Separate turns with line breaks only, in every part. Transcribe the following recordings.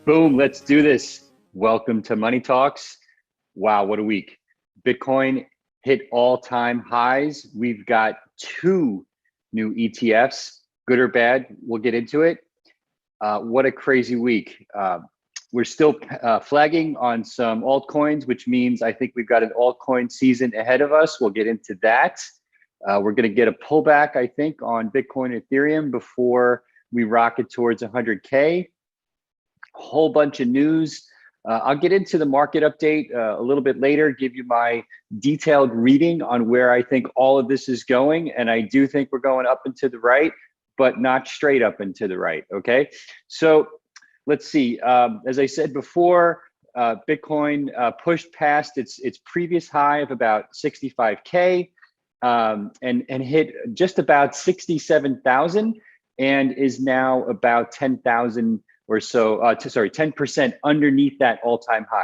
Boom, let's do this. Welcome to Money Talks. Wow, what a week. Bitcoin hit all-time highs. We've got two new ETFs, good or bad. We'll get into it. What a crazy week. We're still flagging on some altcoins, which means I think we've got an altcoin season ahead of us. We'll get into that. We're going to get a pullback, I think, on Bitcoin and Ethereum before we rocket towards 100K. Whole bunch of news. I'll get into the market update a little bit later, give you my detailed reading on where I think all of this is going. And I do think we're going up and to the right, but not straight up and to the right, okay? So let's see. As I said before, Bitcoin pushed past its previous high of about 65K and hit just about 67,000 and is now about 10,000 or so, 10% underneath that all-time high.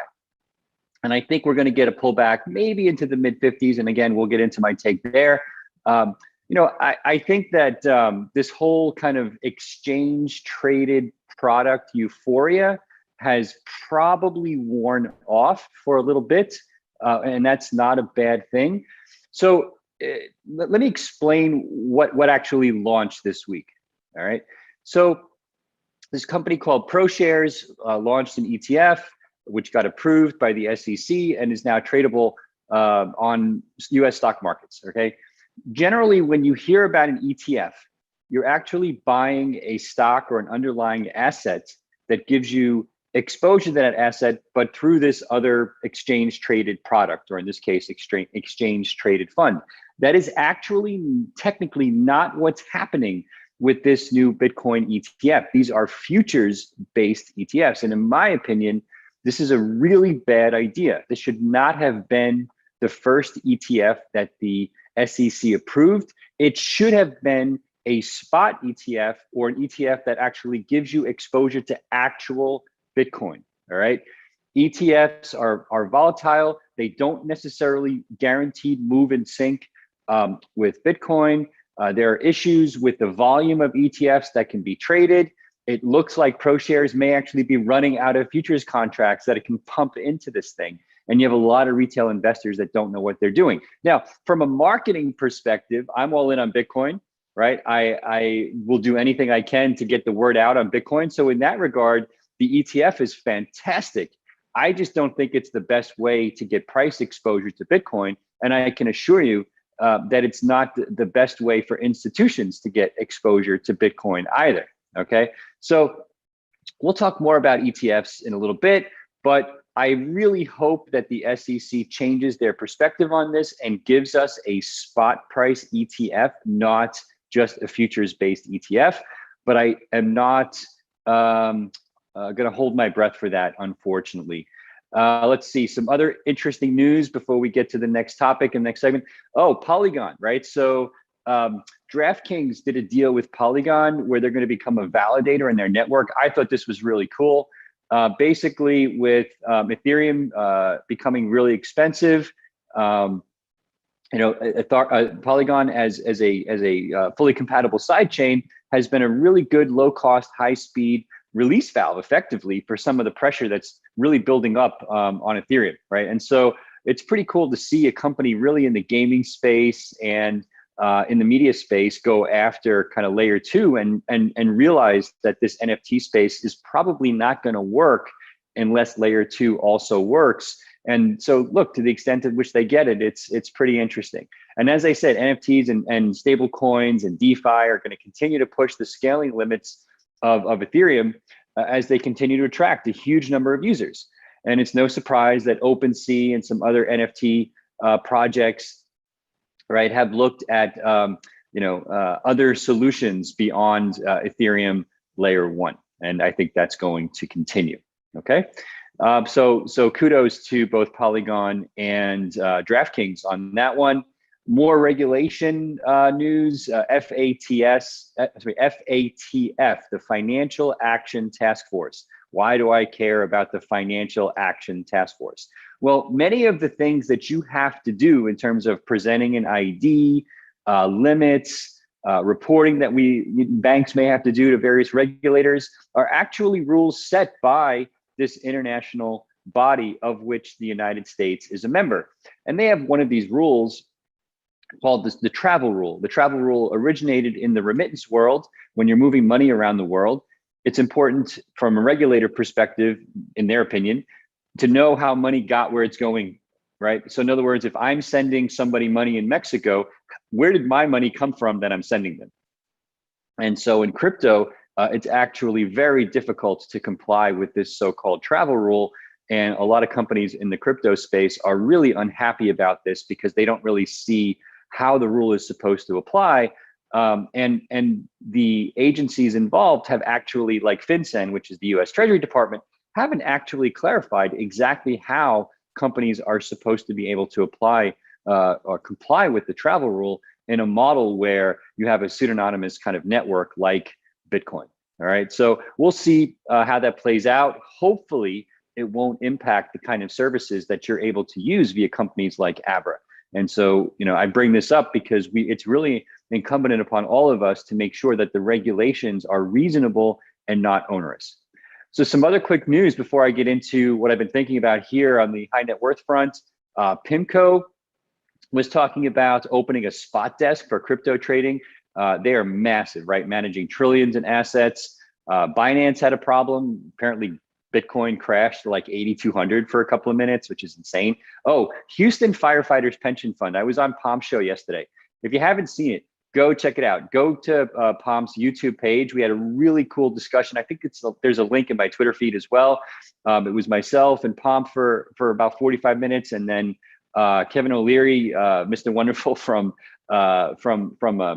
And I think we're going to get a pullback maybe into the mid 50s. And again, we'll get into my take there. I think that this whole kind of exchange traded product euphoria has probably worn off for a little bit. And that's not a bad thing. So let me explain what actually launched this week. All right. So this company called ProShares launched an ETF, which got approved by the SEC and is now tradable on US stock markets, okay? Generally, when you hear about an ETF, you're actually buying a stock or an underlying asset that gives you exposure to that asset, but through this other exchange traded product, or in this case, exchange traded fund. That is actually technically not what's happening with this new Bitcoin ETF. These are futures-based ETFs. And in my opinion, this is a really bad idea. This should not have been the first ETF that the SEC approved. It should have been a spot ETF or an ETF that actually gives you exposure to actual Bitcoin, all right? ETFs are volatile. They don't necessarily guaranteed move in sync with Bitcoin. There are issues with the volume of ETFs that can be traded. It looks like ProShares may actually be running out of futures contracts that it can pump into this thing. And you have a lot of retail investors that don't know what they're doing. Now, from a marketing perspective, I'm all in on Bitcoin, right? I will do anything I can to get the word out on Bitcoin. So in that regard, the ETF is fantastic. I just don't think it's the best way to get price exposure to Bitcoin. And I can assure you, that it's not the best way for institutions to get exposure to Bitcoin either, okay? So we'll talk more about ETFs in a little bit, but I really hope that the SEC changes their perspective on this and gives us a spot price ETF, not just a futures-based ETF. But I am not going to hold my breath for that, unfortunately. Let's see some other interesting news before we get to the next topic and next segment. Oh, Polygon, right? So DraftKings did a deal with Polygon where they're going to become a validator in their network. I thought this was really cool. Basically, with Ethereum becoming really expensive, Polygon as a fully compatible sidechain has been a really good low cost, high speed release valve effectively for some of the pressure that's really building up on Ethereum, right? And so it's pretty cool to see a company really in the gaming space and in the media space go after kind of layer two and realize that this NFT space is probably not going to work unless layer two also works. And so look, to the extent to which they get it, it's pretty interesting. And as I said, NFTs and stable coins and DeFi are going to continue to push the scaling limits of Ethereum as they continue to attract a huge number of users. And it's no surprise that OpenSea and some other NFT projects, right, have looked at other solutions beyond Ethereum layer one. And I think that's going to continue, okay? So kudos to both Polygon and DraftKings on that one. More regulation news, FATF, the Financial Action Task Force. Why do I care about the Financial Action Task Force? Well, many of the things that you have to do in terms of presenting an ID, limits, reporting that banks may have to do to various regulators are actually rules set by this international body of which the United States is a member. And they have one of these rules called the travel rule. The travel rule originated in the remittance world. When you're moving money around the world, it's important from a regulator perspective, in their opinion, to know how money got where it's going, right? So in other words, if I'm sending somebody money in Mexico, where did my money come from that I'm sending them? And so in crypto, it's actually very difficult to comply with this so-called travel rule. And a lot of companies in the crypto space are really unhappy about this because they don't really see how the rule is supposed to apply. And the agencies involved have actually, like FinCEN, which is the US Treasury Department, haven't actually clarified exactly how companies are supposed to be able to apply or comply with the travel rule in a model where you have a pseudonymous kind of network like Bitcoin. All right, so we'll see how that plays out. Hopefully, it won't impact the kind of services that you're able to use via companies like Abra. And so, I bring this up because it's really incumbent upon all of us to make sure that the regulations are reasonable and not onerous. So some other quick news before I get into what I've been thinking about here on the high net worth front. PIMCO was talking about opening a spot desk for crypto trading. They are massive, right? Managing trillions in assets. Binance had a problem. Apparently, Bitcoin crashed to like 8,200 for a couple of minutes, which is insane. Oh, Houston Firefighters Pension Fund. I was on Palm's show yesterday. If you haven't seen it, go check it out. Go to Palm's YouTube page. We had a really cool discussion. I think there's a link in my Twitter feed as well. It was myself and Palm for about 45 minutes, and then Kevin O'Leary, Mr. Wonderful from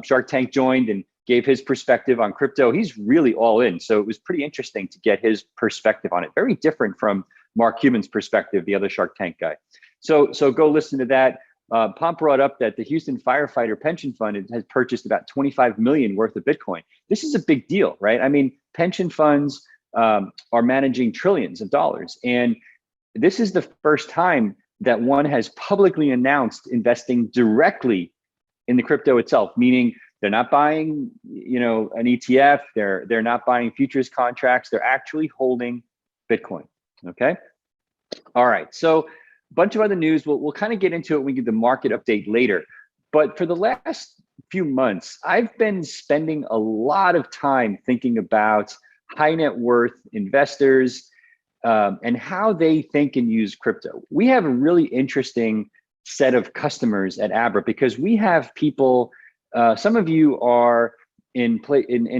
Shark Tank, joined and gave his perspective on crypto. He's really all in. So it was pretty interesting to get his perspective on it. Very different from Mark Cuban's perspective, the other Shark Tank guy. So go listen to that. Pomp brought up that the Houston Firefighter Pension Fund has purchased about 25 million worth of Bitcoin. This is a big deal, right? I mean, pension funds are managing trillions of dollars. And this is the first time that one has publicly announced investing directly in the crypto itself, meaning they're not buying, an ETF. They're not buying futures contracts. They're actually holding Bitcoin. Okay. All right. So a bunch of other news. We'll kind of get into it when we get the market update later. But for the last few months, I've been spending a lot of time thinking about high net worth investors and how they think and use crypto. We have a really interesting set of customers at Abra because we have people. Some of you are in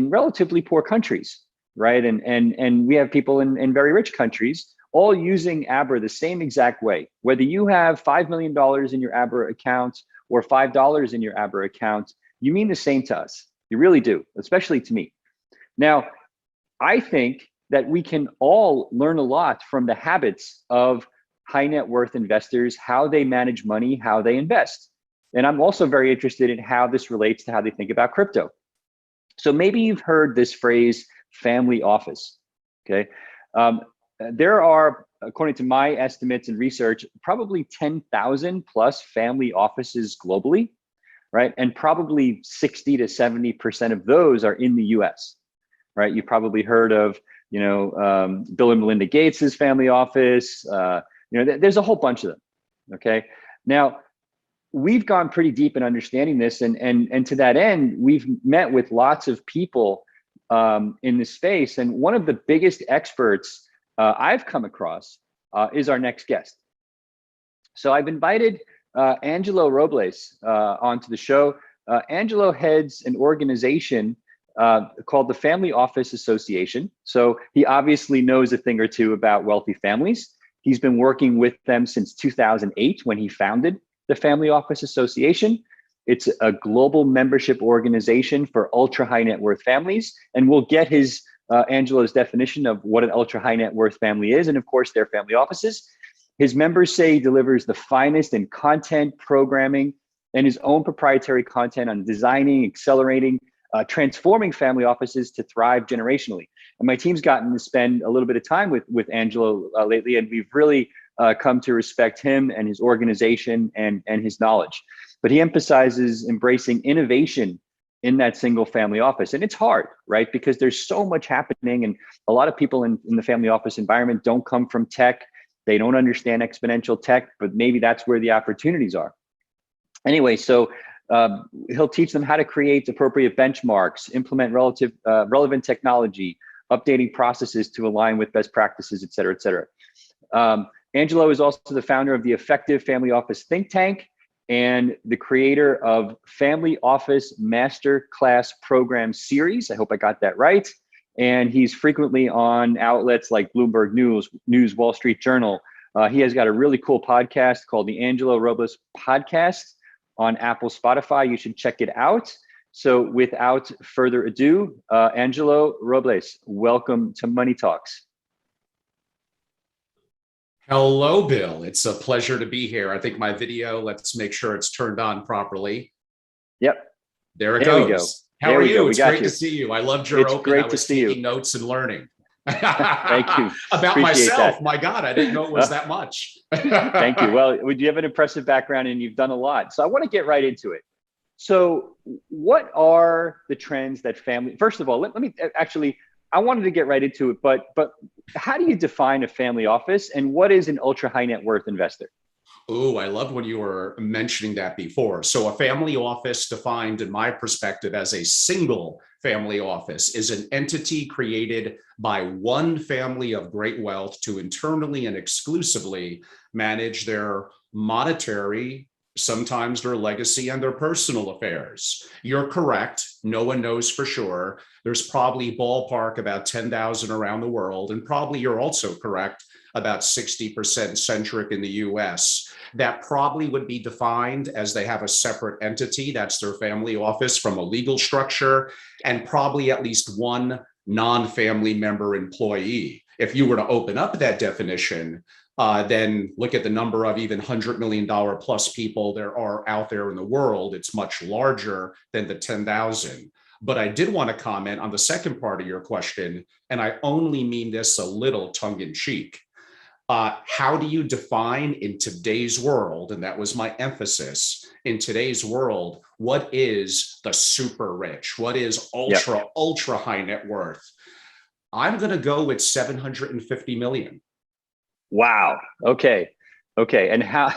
relatively poor countries, right? And we have people in very rich countries, all using Abra the same exact way. Whether you have $5 million in your Abra account or $5 in your Abra account, you mean the same to us. You really do, especially to me. Now, I think that we can all learn a lot from the habits of high net worth investors, how they manage money, how they invest. And I'm also very interested in how this relates to how they think about crypto. So maybe you've heard this phrase, family office, okay? There are, according to my estimates and research, probably 10,000 plus family offices globally, right? And probably 60 to 70% of those are in the US, right? You probably heard of, Bill and Melinda Gates's family office. There's a whole bunch of them, okay? Now, we've gone pretty deep in understanding this, and to that end, we've met with lots of people in this space. And one of the biggest experts I've come across is our next guest. So I've invited Angelo Robles onto the show. Angelo heads an organization called the Family Office Association. So he obviously knows a thing or two about wealthy families. He's been working with them since 2008 when he founded the Family Office Association. It's a global membership organization for ultra high net worth families. And we'll get Angelo's definition of what an ultra high net worth family is, and of course their family offices. His members say he delivers the finest in content, programming, and his own proprietary content on designing, accelerating, transforming family offices to thrive generationally. And my team's gotten to spend a little bit of time with Angelo lately, and we've really come to respect him and his organization and his knowledge. But he emphasizes embracing innovation in that single family office. And it's hard, right? Because there's so much happening, and a lot of people in the family office environment don't come from tech. They don't understand exponential tech, but maybe that's where the opportunities are. Anyway, so he'll teach them how to create appropriate benchmarks, implement relevant technology, updating processes to align with best practices, et cetera, et cetera. Angelo is also the founder of the Effective Family Office think tank and the creator of Family Office Master Class Program Series. I hope I got that right. And he's frequently on outlets like Bloomberg News, Wall Street Journal. He has got a really cool podcast called the Angelo Robles Podcast on Apple, Spotify. You should check it out. So without further ado, Angelo Robles, welcome to Money Talks.
Hello, Bill. It's a pleasure to be here. I think my video, let's make sure it's turned on properly.
Yep.
There it goes.
We go.
How are you? It's great to see you. I loved your open.
Great
I was taking notes and learning.
Thank you.
About myself. That. My God, I didn't know it was that much.
Thank you. Well, you have an impressive background and you've done a lot. So I want to get right into it. So what are the trends that family, first of all, let me actually, I wanted to get right into it, but how do you define a family office and what is an ultra high net worth investor?
Oh, I loved when you were mentioning that before. So a family office, defined in my perspective as a single family office, is an entity created by one family of great wealth to internally and exclusively manage their monetary, sometimes their legacy and their personal affairs. You're correct. No one knows for sure. There's probably ballpark about 10,000 around the world. And probably you're also correct, about 60% centric in the US. That probably would be defined as they have a separate entity. That's their family office from a legal structure, and probably at least one non-family member employee. If you were to open up that definition, then look at the number of even $100 million plus people there are out there in the world. It's much larger than the 10,000. But I did want to comment on the second part of your question, and I only mean this a little tongue in cheek. How do you define in today's world, and that was my emphasis, in today's world, what is the super rich? What is ultra high net worth? I'm going to go with 750 million.
Wow. Okay. And how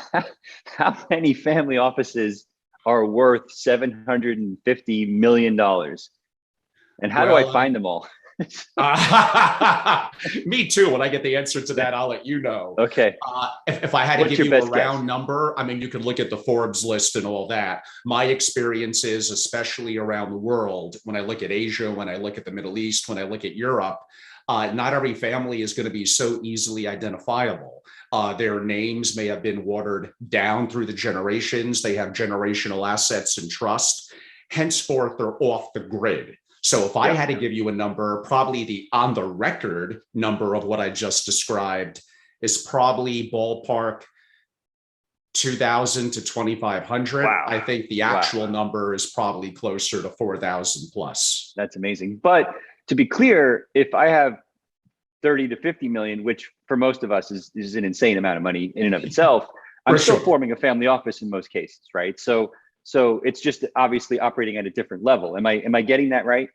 many family offices are worth $750 million? And how do I find them all?
Me too. When I get the answer to that, I'll let you know.
Okay.
If I had to give you a round number, I mean, you could look at the Forbes list and all that. My experiences, especially around the world, when I look at Asia, when I look at the Middle East, when I look at Europe, not every family is going to be so easily identifiable. Their names may have been watered down through the generations. They have generational assets and trust. Henceforth, they're off the grid. So if I had to give you a number, probably the on the record number of what I just described is probably ballpark 2,000 to 2,500.
Wow.
I think the actual number is probably closer to 4,000 plus.
That's amazing. But to be clear, if I have 30 to 50 million, which for most of us is an insane amount of money in and of itself, I'm still forming a family office in most cases, right? So it's just obviously operating at a different level. Am I getting that right?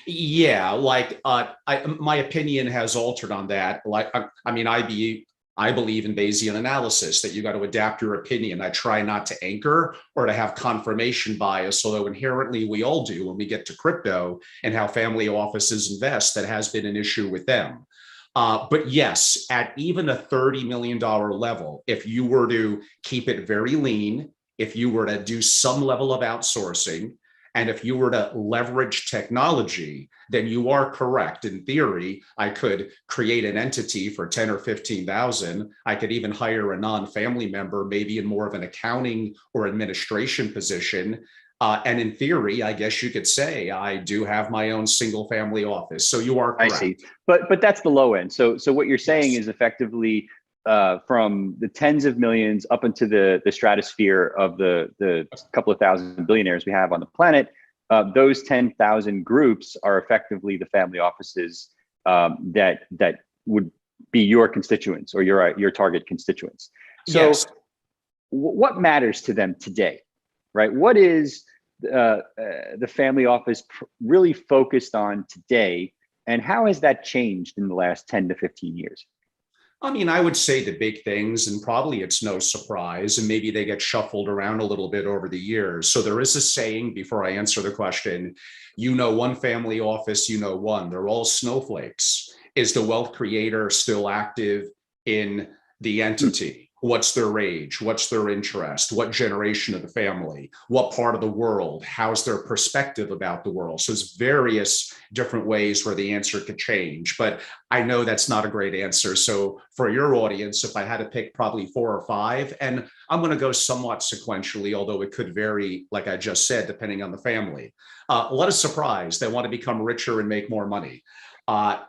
Yeah, like my opinion has altered on that. Like, I mean, I believe in Bayesian analysis, that you got to adapt your opinion. I try not to anchor or to have confirmation bias, although inherently we all do when we get to crypto and how family offices invest. That has been an issue with them. But yes, at even a $30 million level, if you were to keep it very lean, if you were to do some level of outsourcing, and if you were to leverage technology, then you are correct. In theory, I could create an entity for 10 or 15,000. I could even hire a non-family member, maybe in more of an accounting or administration position. And in theory, I guess you could say I do have my own single family office. So you are correct.
I see. But that's the low end. So what you're saying is effectively from the tens of millions up into the stratosphere of the couple of thousand billionaires we have on the planet, those 10,000 groups are effectively the family offices that would be your constituents or your target constituents. So what matters to them today, right? What is the family office really focused on today, and how has that changed in the last 10 to 15 years?
I mean, I would say the big things, and probably it's no surprise, and maybe they get shuffled around a little bit over the years. So there is a saying, before I answer the question, you know one family office, you know one. They're all snowflakes. Is the wealth creator still active in the entity? What's their age? What's their interest? What generation of the family? What part of the world? How's their perspective about the world? So there's various different ways where the answer could change, but I know that's not a great answer. So for your audience, if I had to pick probably 4 or 5, and I'm going to go somewhat sequentially, although it could vary, like I just said, depending on the family. Let us surprise. They want to become richer and make more money.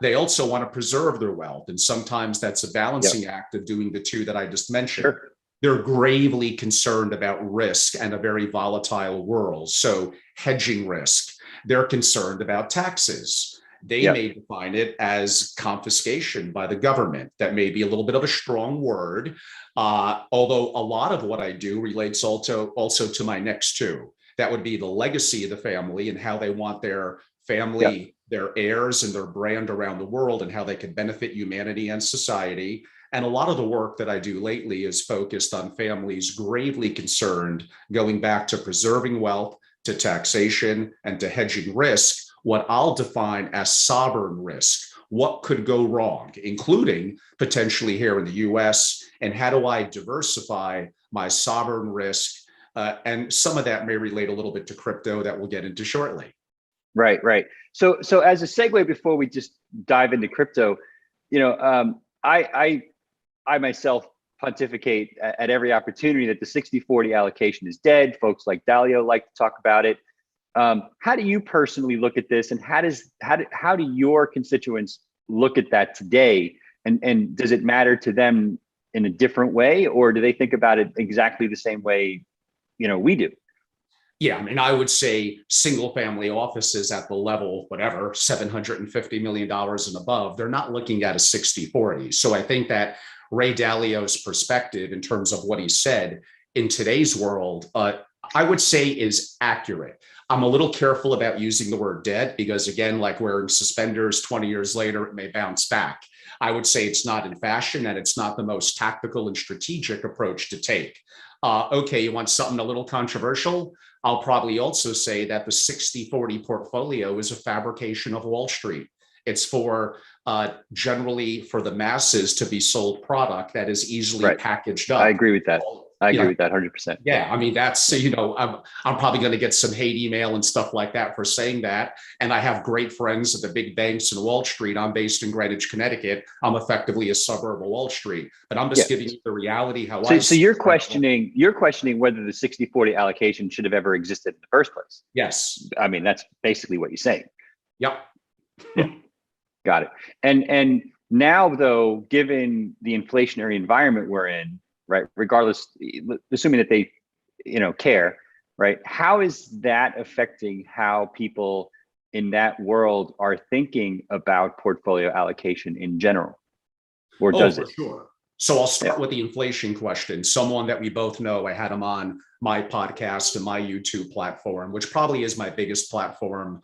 They also want to preserve their wealth. And sometimes that's a balancing act of doing the two that I just mentioned.
Sure.
They're gravely concerned about risk and a very volatile world. So hedging risk. They're concerned about taxes. They may define it as confiscation by the government. That may be a little bit of a strong word, although a lot of what I do relates also to my next two. That would be the legacy of the family and how they want their family, their heirs and their brand around the world, and how they can benefit humanity and society. And a lot of the work that I do lately is focused on families gravely concerned, going back to preserving wealth, to taxation, and to hedging risk, what I'll define as sovereign risk. What could go wrong, including potentially here in the US, and how do I diversify my sovereign risk? And some of that may relate a little bit to crypto that we'll get into shortly.
Right, right. So as a segue, before we just dive into crypto, I myself pontificate at every opportunity that the 60-40 allocation is dead. Folks like Dalio like to talk about it. How do you personally look at this, and how do your constituents look at that today? And does it matter to them in a different way, or do they think about it exactly the same way, we do?
Yeah, I mean, I would say single family offices at the level, whatever, $750 million and above, they're not looking at a 60-40. So I think that Ray Dalio's perspective in terms of what he said in today's world, I would say is accurate. I'm a little careful about using the word dead because, again, like wearing suspenders 20 years later, it may bounce back. I would say it's not in fashion and it's not the most tactical and strategic approach to take. Okay, you want something a little controversial? I'll probably also say that the 60-40 portfolio is a fabrication of Wall Street. It's for generally for the masses to be sold product that is easily packaged up.
I agree with that. I agree with that 100%.
Yeah, I mean, that's, I'm probably going to get some hate email and stuff like that for saying that. And I have great friends at the big banks in Wall Street. I'm based in Greenwich, Connecticut. I'm effectively a suburb of Wall Street, but I'm just giving you the reality how I see.
So you're questioning whether the 60-40 allocation should have ever existed in the first place.
Yes.
I mean, that's basically what you're saying.
Yep.
Yeah. Got it. And now, though, given the inflationary environment we're in, right, regardless, assuming that they, care, right, how is that affecting how people in that world are thinking about portfolio allocation in general? Or does it?
Sure. So I'll start with the inflation question. Someone that we both know, I had him on my podcast and my YouTube platform, which probably is my biggest platform.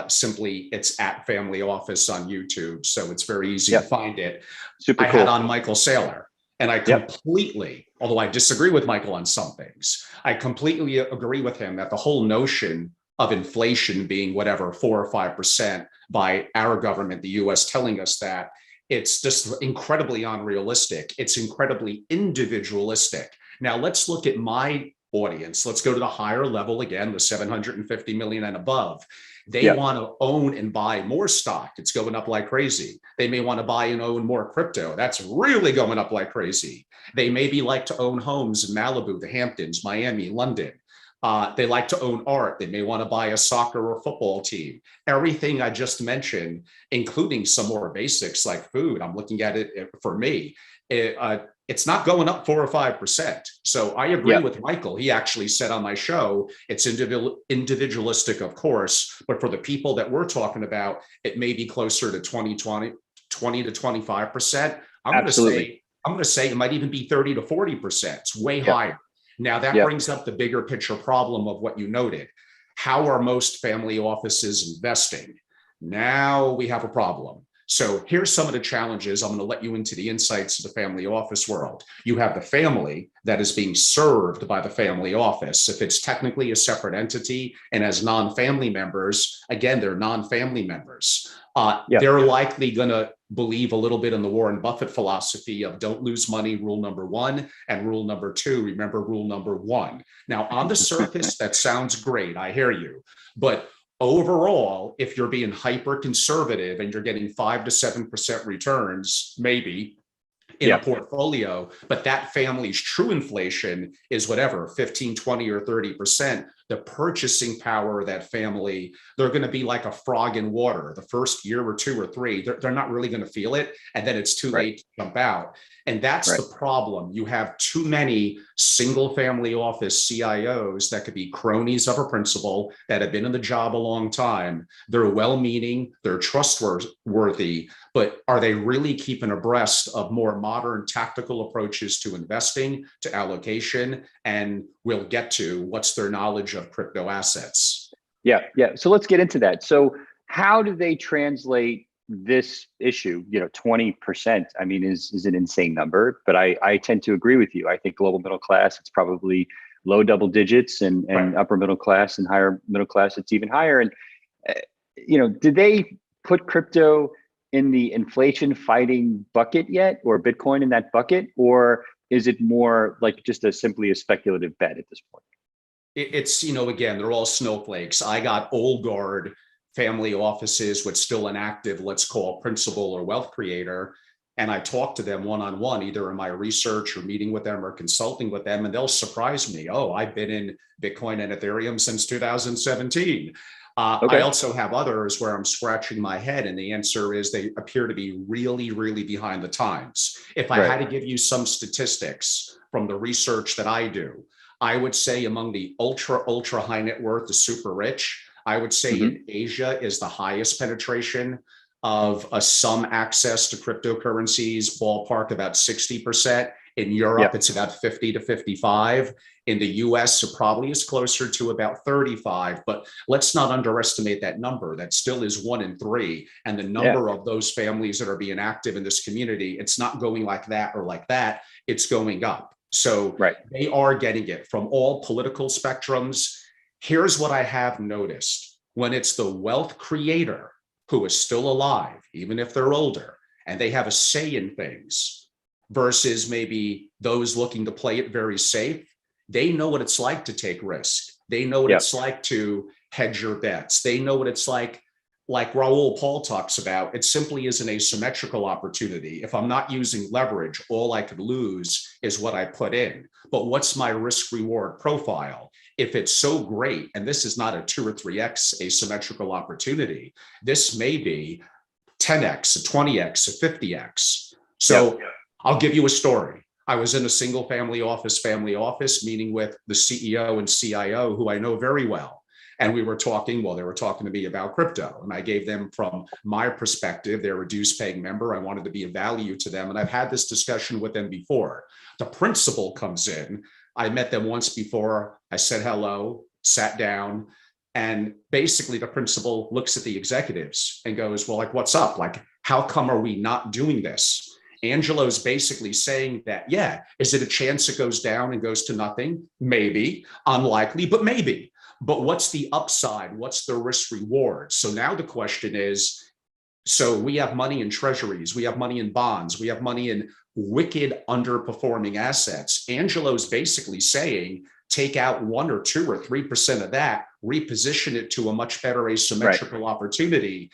Simply, it's at Family Office on YouTube. So it's very easy to find it.
Super
cool. I had on Michael Saylor. And I completely, although I disagree with Michael on some things, I completely agree with him that the whole notion of inflation being whatever, 4 or 5% by our government, the US, telling us that, it's just incredibly unrealistic. It's incredibly individualistic. Now let's look at my audience. Let's go to the higher level again, the 750 million and above. They want to own and buy more stock. It's going up like crazy. They may want to buy and own more crypto. That's really going up like crazy. They maybe like to own homes in Malibu, the Hamptons, Miami, London. They like to own art. They may want to buy a soccer or football team. Everything I just mentioned, including some more basics like food, I'm looking at it for me. It's not going up 4 or 5%. So I agree with Michael. He actually said on my show, it's individualistic, of course, but for the people that we're talking about, it may be closer to 20 to 25%. I'm going to say it might even be 30 to 40%. It's way higher. Now that brings up the bigger picture problem of what you noted. How are most family offices investing? Now we have a problem. So here's some of the challenges. I'm going to let you into the insights of the family office world. You have the family that is being served by the family office. If it's technically a separate entity and as non-family members, again, they're non-family members. They're likely going to believe a little bit in the Warren Buffett philosophy of don't lose money, rule number one, and rule number two, remember rule number one. Now, on the surface, that sounds great. I hear you. But overall, if you're being hyper conservative and you're getting 5 to 7% returns, maybe in a portfolio, but that family's true inflation is whatever, 15, 20, or 30%, the purchasing power of that family, they're going to be like a frog in water. The first year or two or three, they're not really going to feel it. And then it's too late to jump out. And that's the problem. You have too many single family office CIOs that could be cronies of a principal that have been in the job a long time. They're well-meaning, they're trustworthy, but are they really keeping abreast of more modern tactical approaches to investing, to allocation, and we'll get to what's their knowledge of crypto assets?
Yeah. So let's get into that. So how do they translate this issue? 20%, I mean, is an insane number, but I tend to agree with you. I think global middle class, it's probably low double digits, and upper middle class and higher middle class, it's even higher. And, did they put crypto in the inflation fighting bucket yet, or Bitcoin in that bucket? Or is it more like just simply a speculative bet at this point?
It's, again, they're all snowflakes. I got old guard family offices with still an active, let's call principal or wealth creator. And I talk to them one-on-one, either in my research or meeting with them or consulting with them, and they'll surprise me. Oh, I've been in Bitcoin and Ethereum since 2017. I also have others where I'm scratching my head, and the answer is they appear to be really, really behind the times. If I had to give you some statistics from the research that I do, I would say among the ultra high net worth, the super rich, I would say in Asia is the highest penetration of some access to cryptocurrencies, ballpark about 60%. In Europe, it's about 50 to 55. In the US, it probably is closer to about 35, but let's not underestimate that number. That still is 1 in 3. And the number of those families that are being active in this community, it's not going like that or like that, it's going up. So they are getting it from all political spectrums. Here's what I have noticed. When it's the wealth creator who is still alive, even if they're older, and they have a say in things, versus maybe those looking to play it very safe, they know what it's like to take risk. They know what it's like to hedge your bets. They know what it's like Raoul Paul talks about. It simply is an asymmetrical opportunity. If I'm not using leverage, all I could lose is what I put in. But what's my risk reward profile? If it's so great, and this is not a 2 or 3x asymmetrical opportunity, this may be 10x, a 20x, a 50x. So I'll give you a story. I was in a single family office meeting with the CEO and CIO, who I know very well. And we were talking, they were talking to me about crypto. And I gave them, from my perspective, they're a dues paying member. I wanted to be of value to them. And I've had this discussion with them before. The principal comes in. I met them once before. I said hello, sat down. And basically the principal looks at the executives and goes, well, what's up? How come are we not doing this? Angelo's basically saying that, is it a chance it goes down and goes to nothing? Maybe. Unlikely, but maybe. But what's the upside? What's the risk reward? So now the question is, so we have money in treasuries, we have money in bonds, we have money in wicked underperforming assets. Angelo's basically saying, take out 1 or 2 or 3% of that, reposition it to a much better asymmetrical opportunity.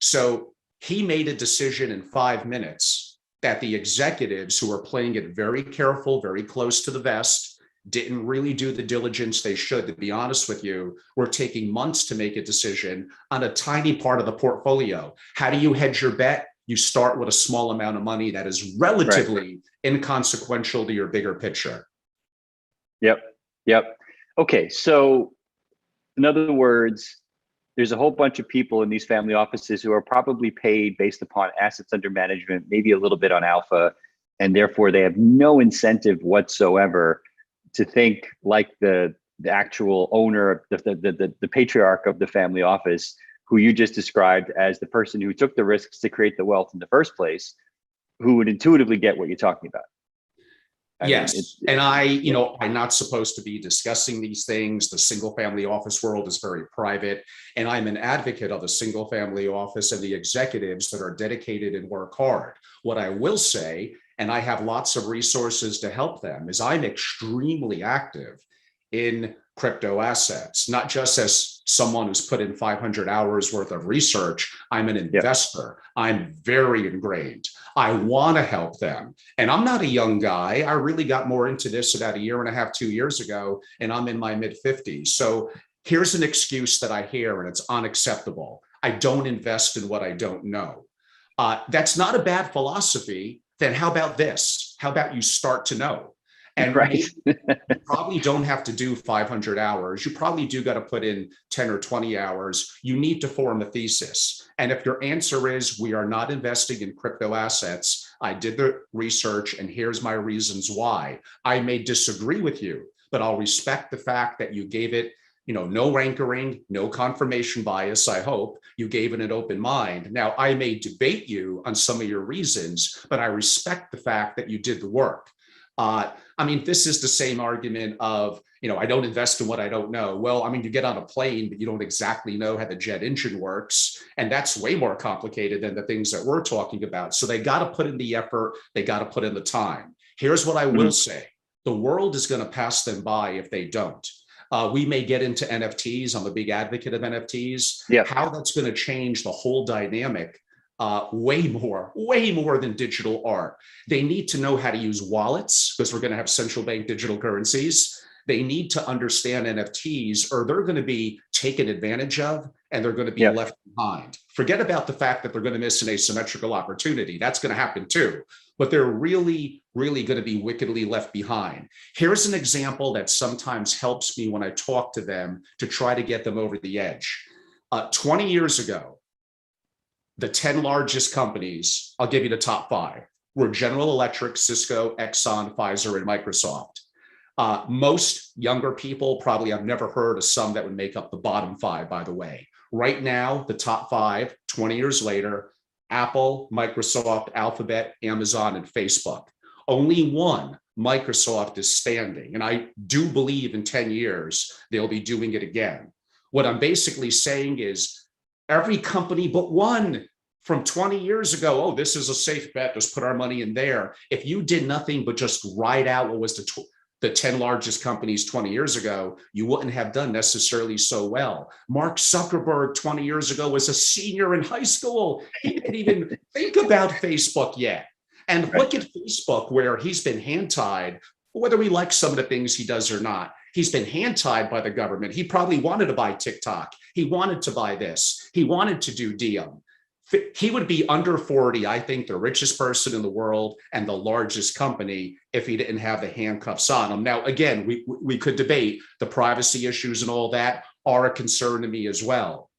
So he made a decision in 5 minutes that the executives, who are playing it very careful, very close to the vest, didn't really do the diligence they should. To be honest with you, we're taking months to make a decision on a tiny part of the portfolio. How do you hedge your bet? You start with a small amount of money that is relatively inconsequential to your bigger picture.
Yep. Okay, so in other words, there's a whole bunch of people in these family offices who are probably paid based upon assets under management, maybe a little bit on alpha, and therefore they have no incentive whatsoever to think like the the actual owner, the patriarch of the family office, who you just described as the person who took the risks to create the wealth in the first place, who would intuitively get what you're talking about.
Yes. And I'm not supposed to be discussing these things. The single family office world is very private. And I'm an advocate of the single family office and the executives that are dedicated and work hard. What I will say, and I have lots of resources to help them, is I'm extremely active in crypto assets, not just as someone who's put in 500 hours worth of research. I'm an investor. I'm very ingrained. I want to help them. And I'm not a young guy. I really got more into this about 1.5 to 2 years ago, and I'm in my mid 50s. So here's an excuse that I hear, and it's unacceptable. I don't invest in what I don't know. That's not a bad philosophy. Then how about this? How about you start to know? And you probably don't have to do 500 hours. You probably do got to put in 10 or 20 hours. You need to form a thesis. And if your answer is, we are not investing in crypto assets, I did the research and here's my reasons why. I may disagree with you, but I'll respect the fact that you gave it, no rancor, no confirmation bias, I hope. You gave it an open mind. Now, I may debate you on some of your reasons, but I respect the fact that you did the work. This is the same argument of, I don't invest in what I don't know. Well, you get on a plane, but you don't exactly know how the jet engine works. And that's way more complicated than the things that we're talking about. So they got to put in the effort. They got to put in the time. Here's what I will say. The world is going to pass them by if they don't. We may get into NFTs. I'm a big advocate of NFTs.
Yep.
How that's going to change the whole dynamic way more than digital art. They need to know how to use wallets because we're going to have central bank digital currencies. They need to understand NFTs or they're going to be taken advantage of and they're going to be left behind. Forget about the fact that they're going to miss an asymmetrical opportunity. That's going to happen too, but they're really going to be wickedly left behind. Here's an example that sometimes helps me when I talk to them to try to get them over the edge. 20 years ago, the 10 largest companies, I'll give you the top 5, were General Electric, Cisco, Exxon, Pfizer, and Microsoft. Most younger people probably have never heard of some that would make up the bottom 5, by the way. Right now, the top 5, 20 years later, Apple, Microsoft, Alphabet, Amazon, and Facebook. Only one, Microsoft, is standing. And I do believe in 10 years, they'll be doing it again. What I'm basically saying is, every company but one from 20 years ago, oh, this is a safe bet, just put our money in there. If you did nothing but just ride out what was the 10 largest companies 20 years ago, you wouldn't have done necessarily so well. Mark Zuckerberg 20 years ago was a senior in high school. He didn't even think about Facebook yet. And look at Facebook, where he's been hand-tied, whether we like some of the things he does or not. He's been hand-tied by the government. He probably wanted to buy TikTok. He wanted to buy this. He wanted to do Diem. He would be under 40, I think, the richest person in the world and the largest company if he didn't have the handcuffs on him. Now, again, we could debate the privacy issues and all that are a concern to me as well.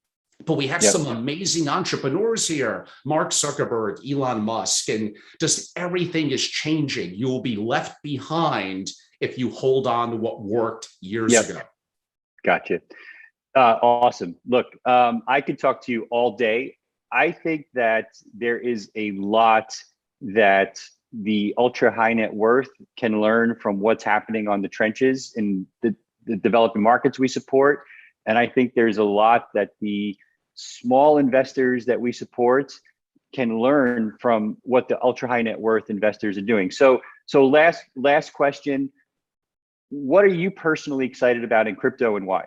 But we have some amazing entrepreneurs here, Mark Zuckerberg, Elon Musk, and just everything is changing. You will be left behind if you hold on to what worked years ago.
Gotcha. Awesome. Look, I could talk to you all day. I think that there is a lot that the ultra high net worth can learn from what's happening on the trenches in the developing markets we support. And I think there's a lot that the small investors that we support can learn from what the ultra high net worth investors are doing. So last question. What are you personally excited about in crypto and why?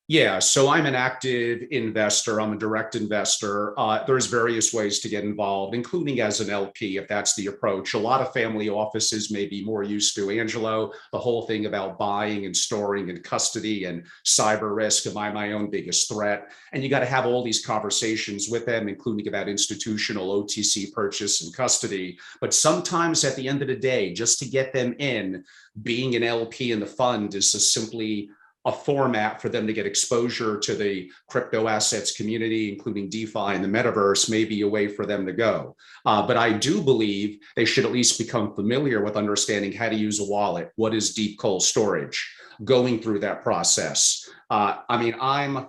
Yeah, so I'm an active investor. I'm a direct investor. There's various ways to get involved, including as an LP, if that's the approach. A lot of family offices may be more used to, Angelo, the whole thing about buying and storing and custody and cyber risk. Am I my own biggest threat? And you got to have all these conversations with them, including about institutional OTC purchase and custody. But sometimes at the end of the day, just to get them in, being an LP in the fund is just simply a format for them to get exposure to the crypto assets community, including DeFi and the metaverse, may be a way for them to go. But I do believe they should at least become familiar with understanding how to use a wallet. What is deep cold storage? going through that process. I'm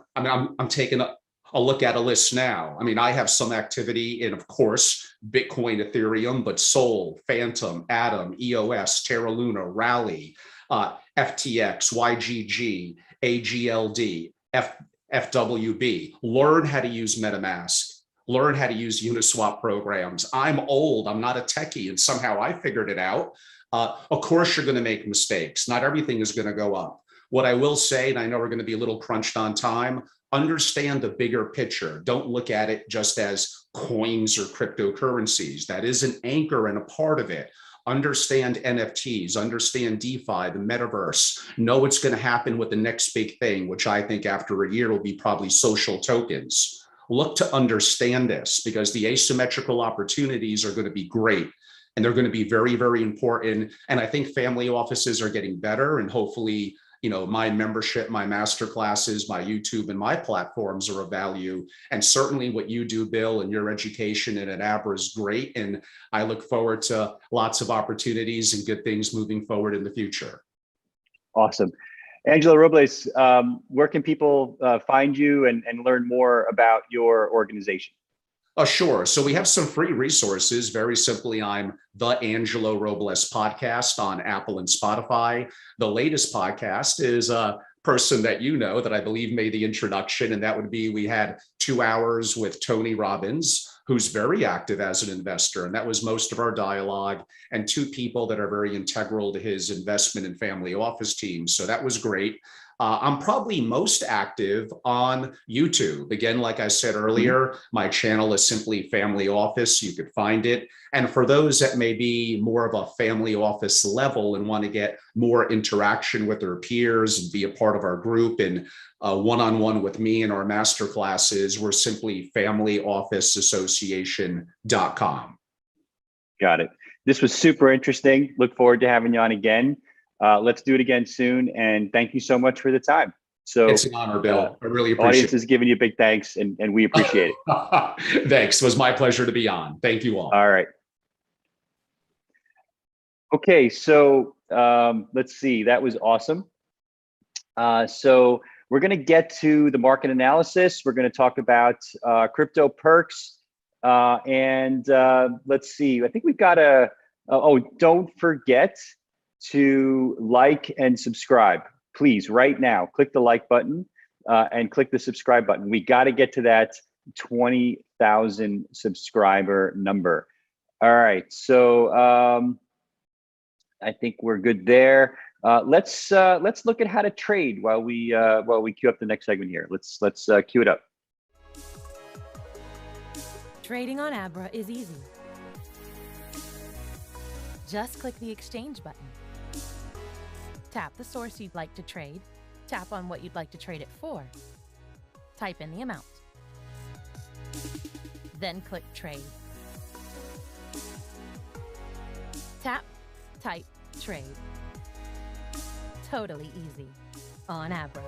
taking a look at a list now. I mean, I have some activity in, of course, Bitcoin, Ethereum, but Sol, Phantom, Atom, EOS, Terra Luna, Rally, FTX, YGG, AGLD, FWB. Learn how to use MetaMask. Learn how to use Uniswap programs. I'm old. I'm not a techie, and somehow I figured it out. Of course, you're going to make mistakes. Not everything is going to go up. What I will say, and I know we're going to be a little crunched on time, understand the bigger picture. Don't look at it just as coins or cryptocurrencies. That is an anchor and a part of it. Understand NFTs, understand DeFi, the metaverse, know what's going to happen with the next big thing, which I think after a year will be probably social tokens. Look to understand this, because the asymmetrical opportunities are going to be great. And they're going to be very, very important. And I think family offices are getting better. And hopefully, my membership, my master classes, my YouTube, and my platforms are of value. And certainly what you do, Bill, and your education and at Abra is great. And I look forward to lots of opportunities and good things moving forward in the future.
Awesome. Angelo Robles, where can people find you and learn more about your organization?
Sure. So we have some free resources. Very simply, I'm the Angelo Robles podcast on Apple and Spotify. The latest podcast is a person that that I believe made the introduction, and that would be, we had 2 hours with Tony Robbins, who's very active as an investor, and that was most of our dialogue, and 2 people that are very integral to his investment and family office team. So that was great. I'm probably most active on YouTube. Again, like I said earlier, my channel is simply Family Office. You could find it. And for those that may be more of a family office level and want to get more interaction with their peers and be a part of our group and one-on-one with me in our master classes, we're simply familyofficeassociation.com.
Got it. This was super interesting. Look forward to having you on again. Let's do it again soon. And thank you so much for the time. So
it's an honor, Bill. I really appreciate it.
Audience is giving you big thanks, and we appreciate it.
Thanks. It was my pleasure to be on. Thank you all.
All right. Okay, so let's see. That was awesome. So we're going to get to the market analysis. We're going to talk about crypto perks. And let's see. I think we've got don't forget to like and subscribe. Please, right now, click the like button and click the subscribe button. We got to get to that 20,000 subscriber number. All right, so I think we're good there. Let's look at how to trade while we queue up the next segment here. Let's queue it up.
Trading on Abra is easy. Just click the exchange button. Tap the source you'd like to trade, tap on what you'd like to trade it for, type in the amount, then click trade. Tap, type, trade. Totally easy on Abra.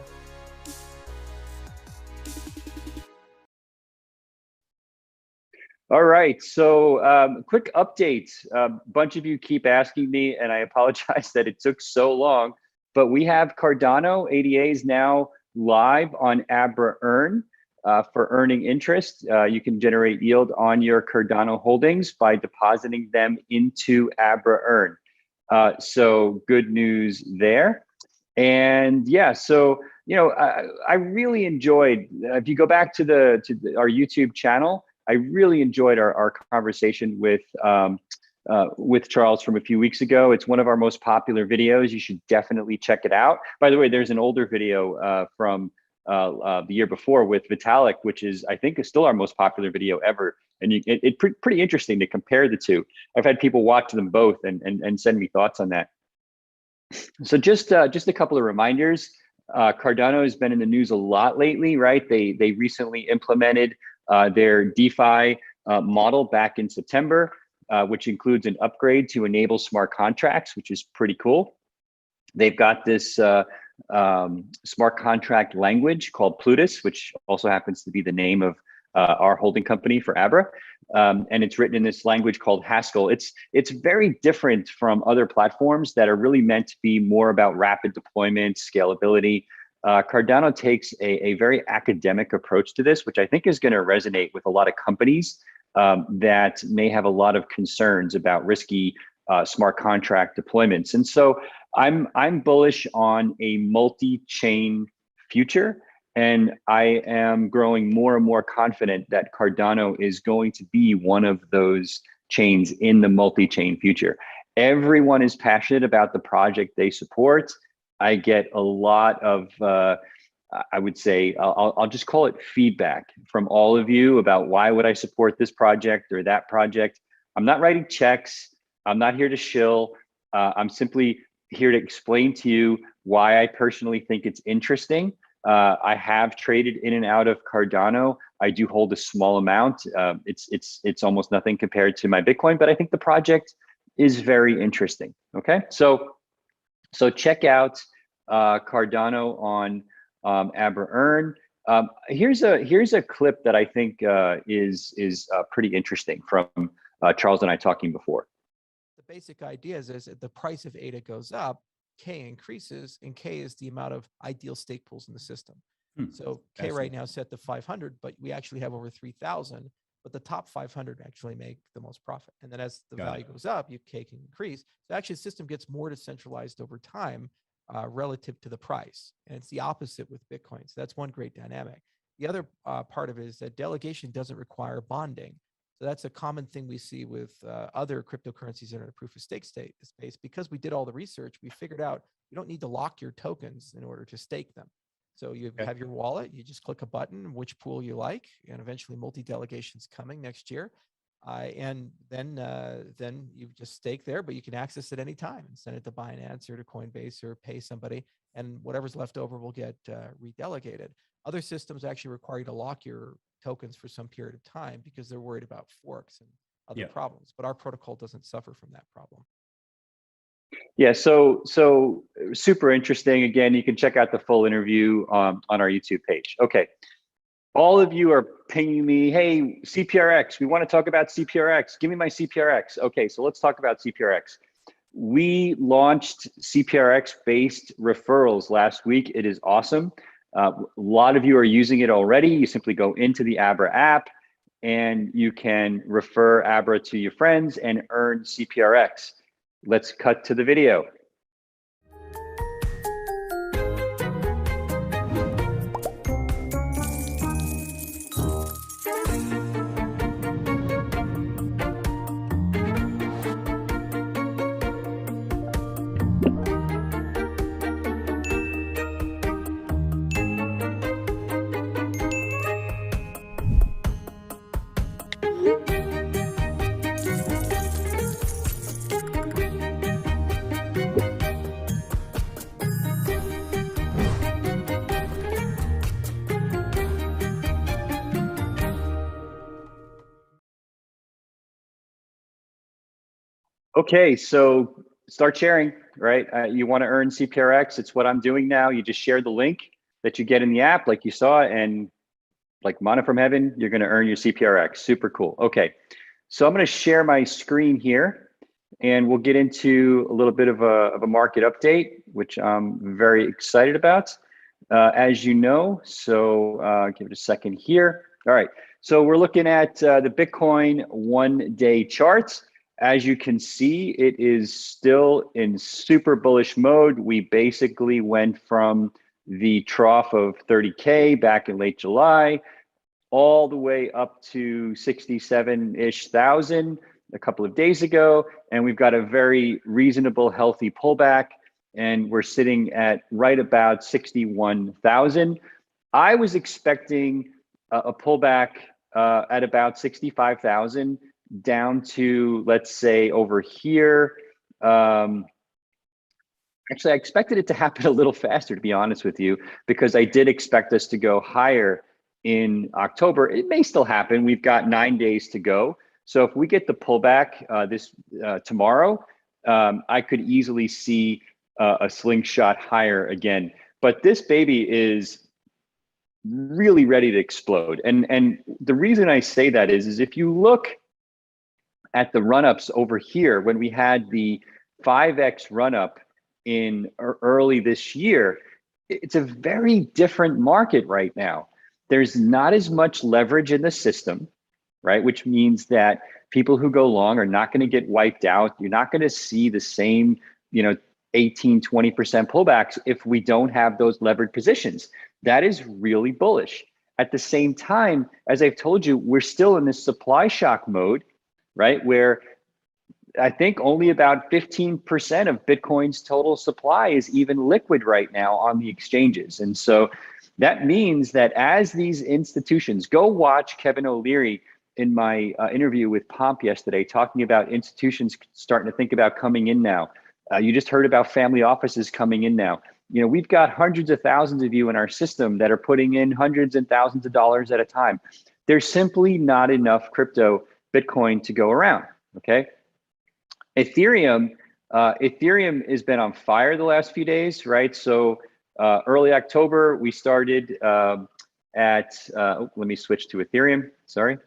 All right, so quick update. A bunch of you keep asking me, and I apologize that it took so long, but we have Cardano ADA is now live on Abra Earn for earning interest. You can generate yield on your Cardano holdings by depositing them into Abra Earn. So good news there. And yeah, so I really enjoyed. If you go back to our YouTube channel, I really enjoyed our conversation with Charles from a few weeks ago. It's one of our most popular videos. You should definitely check it out. By the way, there's an older video from the year before with Vitalik, which is, I think, is still our most popular video ever. And it's pretty interesting to compare the two. I've had people watch them both and send me thoughts on that. So just a couple of reminders. Cardano has been in the news a lot lately, right? They recently implemented their DeFi model back in September, which includes an upgrade to enable smart contracts, which is pretty cool. They've got this smart contract language called Plutus, which also happens to be the name of our holding company for Abra. and it's written in this language called Haskell. It's very different from other platforms that are really meant to be more about rapid deployment, scalability. Cardano takes a very academic approach to this, which I think is going to resonate with a lot of companies that may have a lot of concerns about risky smart contract deployments. And so I'm bullish on a multi-chain future. And I am growing more and more confident that Cardano is going to be one of those chains in the multi-chain future. Everyone is passionate about the project they support. I get a lot of, I would say, I'll just call it feedback from all of you about why would I support this project or that project. I'm not writing checks. I'm not here to shill. I'm simply here to explain to you why I personally think it's interesting. I have traded in and out of Cardano. I do hold a small amount. It's almost nothing compared to my Bitcoin, but I think the project is very interesting. Okay, so check out Cardano on Abra Earn. Here's a clip that I think is pretty interesting from Charles and I talking before.
The basic idea is that the price of ADA goes up, K increases, and K is the amount of ideal stake pools in the system. So K right now is set to 500, but we actually have over 3,000, but the top 500 actually make the most profit. And then as the value goes up, K can increase. So actually the system gets more decentralized over time relative to the price. And it's the opposite with Bitcoin. So that's one great dynamic. The other part of it is that delegation doesn't require bonding. So that's a common thing we see with other cryptocurrencies that are in a proof of stake space. Because we did all the research, we figured out you don't need to lock your tokens in order to stake them. So you have your wallet, you just click a button, which pool you like, and eventually multi-delegation's coming next year. And then you just stake there, but you can access it anytime and send it to Binance or to Coinbase or pay somebody, and whatever's left over will get redelegated. Other systems actually require you to lock your tokens for some period of time because they're worried about forks and other problems, but our protocol doesn't suffer from that problem.
Yeah, so super interesting. Again, you can check out the full interview on our YouTube page. Okay, all of you are pinging me, hey, Cprx, we want to talk about Cprx. Give me my Cprx. Okay, so let's talk about Cprx. We launched Cprx-based referrals last week. It is awesome. A lot of you are using it already. You simply go into the Abra app and you can refer Abra to your friends and earn Cprx. Let's cut to the video. Okay, so start sharing, right? You want to earn Cprx. It's what I'm doing now. You just share the link that you get in the app, like you saw, and like manna from heaven, you're going to earn your Cprx. Super cool. Okay, so I'm going to share my screen here, and we'll get into a little bit of a market update, which I'm very excited about, as you know. So give it a second here. All right, so we're looking at the Bitcoin one-day charts. As you can see, it is still in super bullish mode. We basically went from the trough of 30K back in late July, all the way up to 67-ish thousand a couple of days ago. And we've got a very reasonable, healthy pullback. And we're sitting at right about 61,000. I was expecting a pullback at about 65,000. Down to, let's say, over here. Actually, I expected it to happen a little faster, to be honest with you, because I did expect us to go higher in October. It may still happen. We've got 9 days to go. So if we get the pullback tomorrow, I could easily see a slingshot higher again. But this baby is really ready to explode. And the reason I say that is if you look at the run-ups over here, when we had the 5x run-up in early this year, it's a very different market right now. There's not as much leverage in the system, right? Which means that people who go long are not going to get wiped out. You're not going to see the same, 18, 20% pullbacks if we don't have those levered positions. That is really bullish. At the same time, as I've told you, we're still in this supply shock mode, right? Where I think only about 15% of Bitcoin's total supply is even liquid right now on the exchanges. And so that means that as these institutions, go watch Kevin O'Leary in my interview with Pomp yesterday, talking about institutions starting to think about coming in now. You just heard about family offices coming in now. We've got hundreds of thousands of you in our system that are putting in hundreds and thousands of dollars at a time. There's simply not enough crypto Bitcoin to go around, okay? Ethereum has been on fire the last few days, right? So early October, we started let me switch to Ethereum, sorry.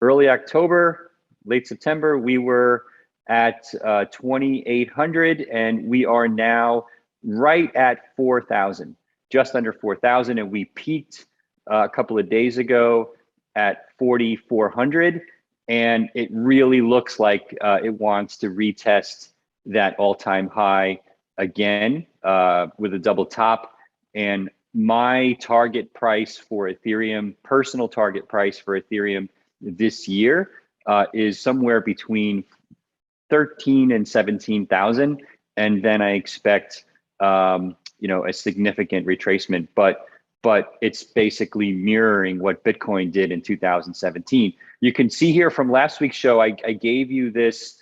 Early October, late September, we were at 2,800, and we are now right at 4,000, just under 4,000, and we peaked a couple of days ago at 4,400, and it really looks like it wants to retest that all-time high again with a double top. And my target price for Ethereum, personal target price for Ethereum this year is somewhere between 13 and 17,000, and then I expect a significant retracement, but it's basically mirroring what Bitcoin did in 2017. You can see here from last week's show, I gave you this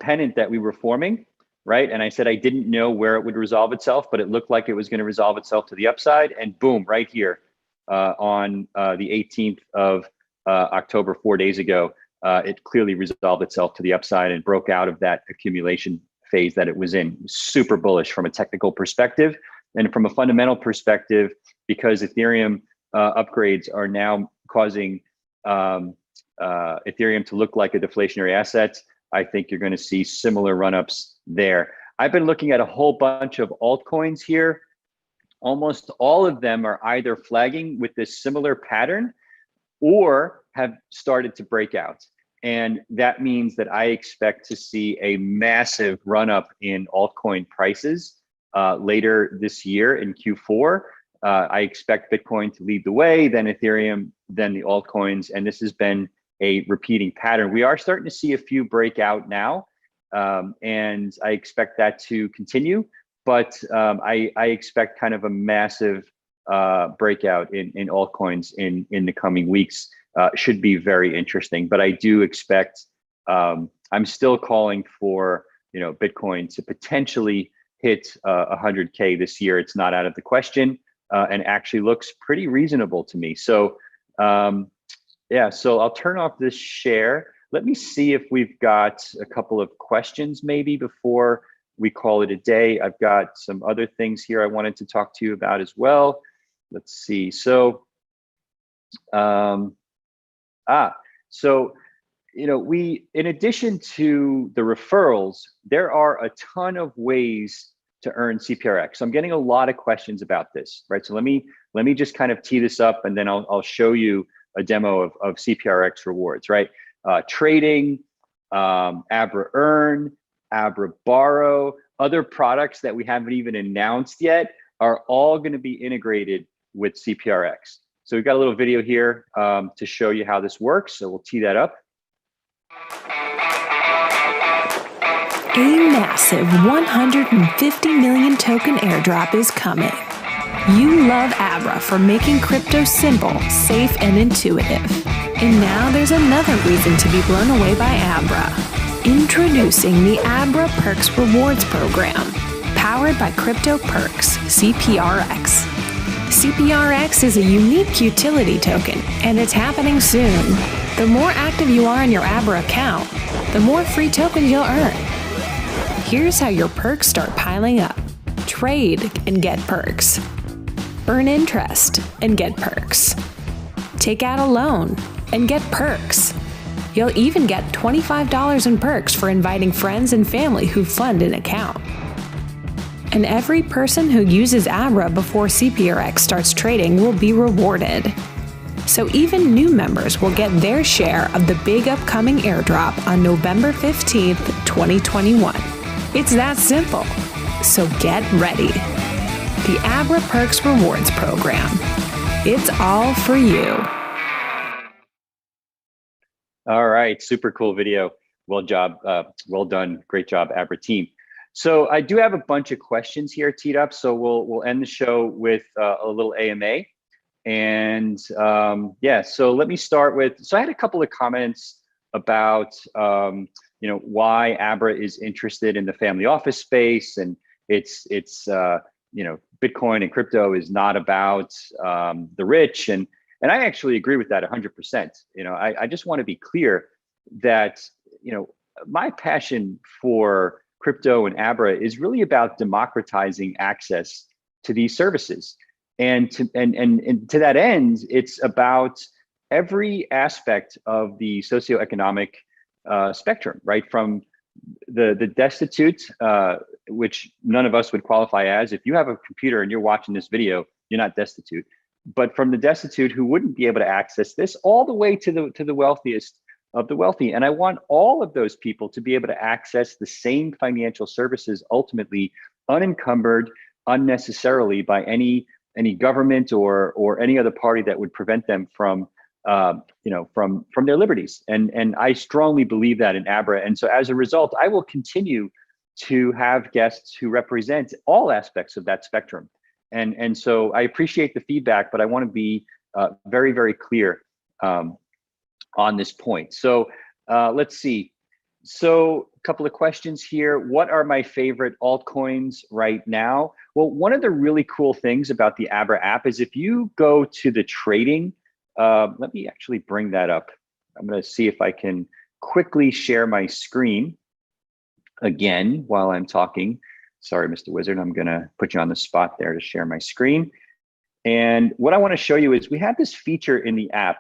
pennant that we were forming, right? And I said I didn't know where it would resolve itself, but it looked like it was going to resolve itself to the upside, and boom, right here on the 18th of October, 4 days ago, it clearly resolved itself to the upside and broke out of that accumulation phase that it was in. Super bullish from a technical perspective, and from a fundamental perspective, because Ethereum upgrades are now causing Ethereum to look like a deflationary asset. I think you're going to see similar run-ups there. I've been looking at a whole bunch of altcoins here. Almost all of them are either flagging with this similar pattern or have started to break out. And that means that I expect to see a massive run up in altcoin prices later this year in Q4. I expect Bitcoin to lead the way, then Ethereum, then the altcoins. And this has been a repeating pattern. We are starting to see a few break out now, and I expect that to continue. But I expect kind of a massive breakout in altcoins in the coming weeks. Should be very interesting. But I do expect, I'm still calling for Bitcoin to potentially hit 100K this year. It's not out of the question, and actually looks pretty reasonable to me. So yeah, so I'll turn off this share. Let me see if we've got a couple of questions maybe before we call it a day. I've got some other things here I wanted to talk to you about as well. Let's see. So, we, in addition to the referrals, there are a ton of ways to earn Cprx. So I'm getting a lot of questions about this, right? So let me just kind of tee this up, and then I'll show you a demo of Cprx rewards, right? Trading, Abra Earn, Abra Borrow, other products that we haven't even announced yet are all going to be integrated with Cprx. So we've got a little video here to show you how this works. So we'll tee that up.
A massive 150 million token airdrop is coming. You love Abra for making crypto simple, safe, and intuitive. And now there's another reason to be blown away by Abra. Introducing the Abra Perks Rewards Program, powered by Crypto Perks, Cprx. Cprx is a unique utility token, and it's happening soon. The more active you are in your Abra account, the more free tokens you'll earn. Here's how your perks start piling up. Trade and get perks. Earn interest and get perks. Take out a loan and get perks. You'll even get $25 in perks for inviting friends and family who fund an account. And every person who uses Abra before Cprx starts trading will be rewarded. So even new members will get their share of the big upcoming airdrop on November 15th, 2021. It's that simple. So get ready. The Abra Perks Rewards Program. It's all for you.
All right, super cool video. Well done, great job, Abra team. So I do have a bunch of questions here teed up, so we'll end the show with a little AMA. And yeah, so let me start with, so I had a couple of comments about why Abra is interested in the family office space, and it's Bitcoin and crypto is not about the rich, and I actually agree with that 100%. I just want to be clear that my passion for crypto and Abra is really about democratizing access to these services, and to that end, it's about every aspect of the socioeconomic spectrum, right? From the destitute, which none of us would qualify as. If you have a computer and you're watching this video, you're not destitute. But from the destitute who wouldn't be able to access this, all the way to the wealthiest of the wealthy. And I want all of those people to be able to access the same financial services, ultimately unencumbered unnecessarily by any government or any other party that would prevent them from from their liberties. And I strongly believe that in Abra. And so as a result, I will continue to have guests who represent all aspects of that spectrum. And so I appreciate the feedback, but I want to be very, very clear on this point. So let's see. So a couple of questions here. What are my favorite altcoins right now? Well, one of the really cool things about the Abra app is if you go to the trading, let me actually bring that up. I'm going to see if I can quickly share my screen again while I'm talking. Sorry, Mr. Wizard, I'm going to put you on the spot there to share my screen. And what I want to show you is we have this feature in the app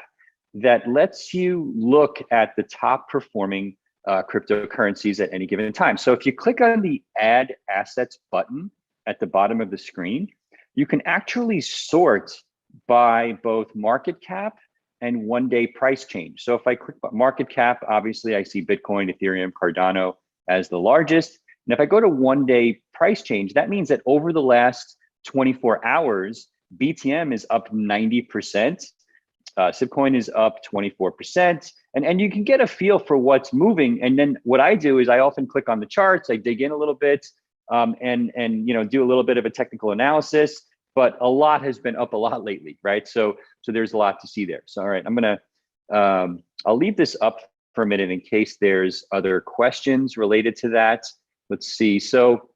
that lets you look at the top performing cryptocurrencies at any given time. So if you click on the Add Assets button at the bottom of the screen, you can actually sort by both market cap and one-day price change. So if I click market cap, obviously I see Bitcoin, Ethereum, Cardano as the largest. And if I go to one-day price change, that means that over the last 24 hours, BTM is up 90%. Sipcoin is up 24%, and you can get a feel for what's moving. And then what I do is I often click on the charts, I dig in a little bit, and do a little bit of a technical analysis. But a lot has been up a lot lately, right? So there's a lot to see there. So all right, I'm gonna I'll leave this up for a minute in case there's other questions related to that. Let's see. So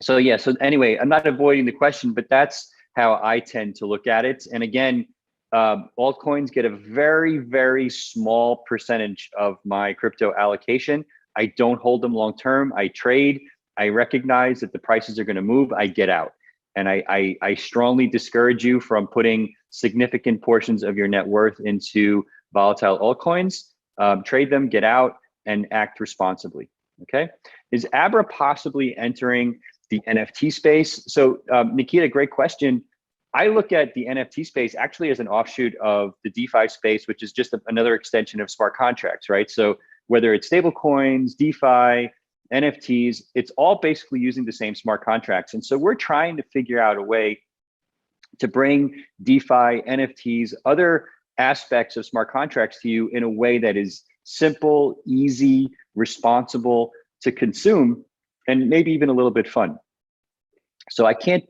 yeah. So anyway, I'm not avoiding the question, but that's how I tend to look at it. And again, altcoins get a very, very small percentage of my crypto allocation. I don't hold them long term. I trade. I recognize that the prices are going to move. I get out. And I strongly discourage you from putting significant portions of your net worth into volatile altcoins. Trade them, get out, and act responsibly. Okay. Is Abra possibly entering the NFT space? So Nikita, great question. I look at the NFT space actually as an offshoot of the DeFi space, which is just another extension of smart contracts, right? So whether it's stable coins, DeFi, NFTs, it's all basically using the same smart contracts. And so we're trying to figure out a way to bring DeFi, NFTs, other aspects of smart contracts to you in a way that is simple, easy, responsible to consume, and maybe even a little bit fun. So I can't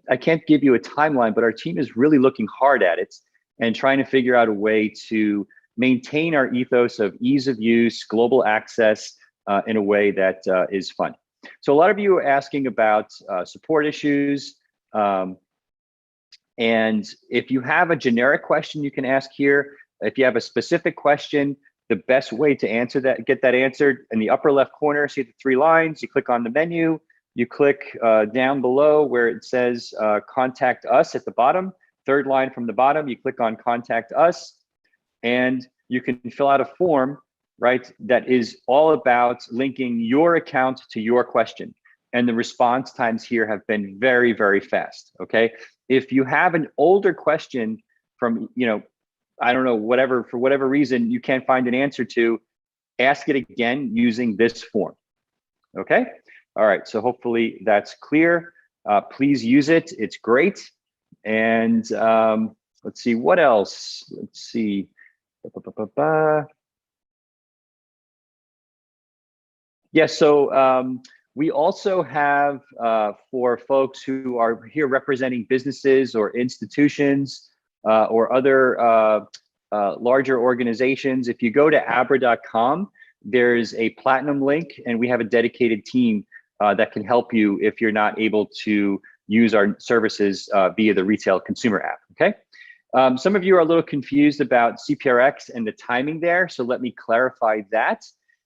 give you a timeline, but our team is really looking hard at it and trying to figure out a way to maintain our ethos of ease of use, global access in a way that is fun. So a lot of you are asking about support issues. And if you have a generic question, you can ask here. If you have a specific question, the best way to answer that, get that answered, in the upper left corner, see the 3 lines, you click on the menu. You click down below where it says contact us at the bottom. third line from the bottom, you click on Contact Us, and you can fill out a form, right, that is all about linking your account to your question. And the response times here have been very, very fast, okay? If you have an older question from, I don't know, whatever, for whatever reason, you can't find an answer to, ask it again using this form, okay? All right, so hopefully that's clear. Please use it, it's great. And let's see, what else? Let's see. Yeah, so we also have, for folks who are here representing businesses or institutions or other larger organizations, if you go to abra.com, there's a platinum link, and we have a dedicated team that can help you if you're not able to use our services via the retail consumer app, okay? Some of you are a little confused about Cprx and the timing there, so let me clarify that.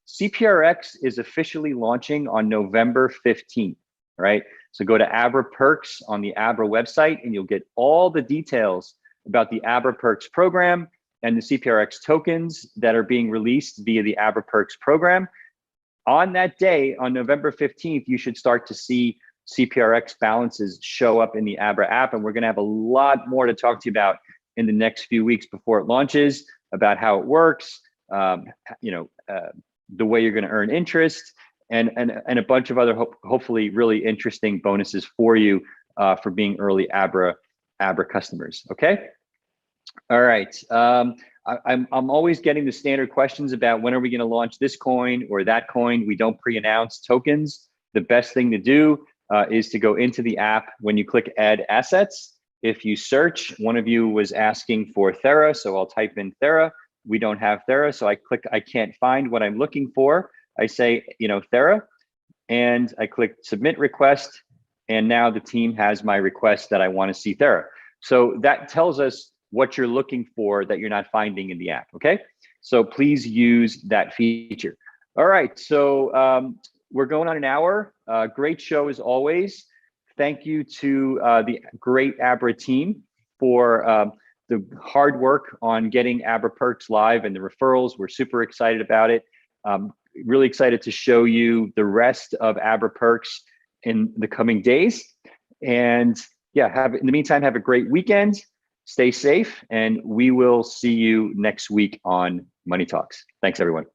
Cprx is officially launching on November 15th, right? So go to Abra Perks on the Abra website, and you'll get all the details about the Abra Perks program and the Cprx tokens that are being released via the Abra Perks program. On that day, on November 15th, you should start to see Cprx balances show up in the Abra app, and we're gonna have a lot more to talk to you about in the next few weeks before it launches, about how it works, the way you're gonna earn interest, and a bunch of other hopefully really interesting bonuses for you for being early Abra customers, okay? All right, I'm always getting the standard questions about when are we gonna launch this coin or that coin. We don't pre-announce tokens. The best thing to do is to go into the app when you click Add Assets. If you search, one of you was asking for Thera, so I'll type in Thera. We don't have Thera, so I click, I can't find what I'm looking for. I say, Thera, and I click Submit Request, and now the team has my request that I want to see Thera. So that tells us what you're looking for that you're not finding in the app, okay? So please use that feature. All right, so we're going on an hour. Great show as always. Thank you to the great Abra team for the hard work on getting Abra Perks live and the referrals. We're super excited about it. Really excited to show you the rest of Abra Perks in the coming days. And yeah, in the meantime, have a great weekend. Stay safe, and we will see you next week on Money Talks. Thanks, everyone.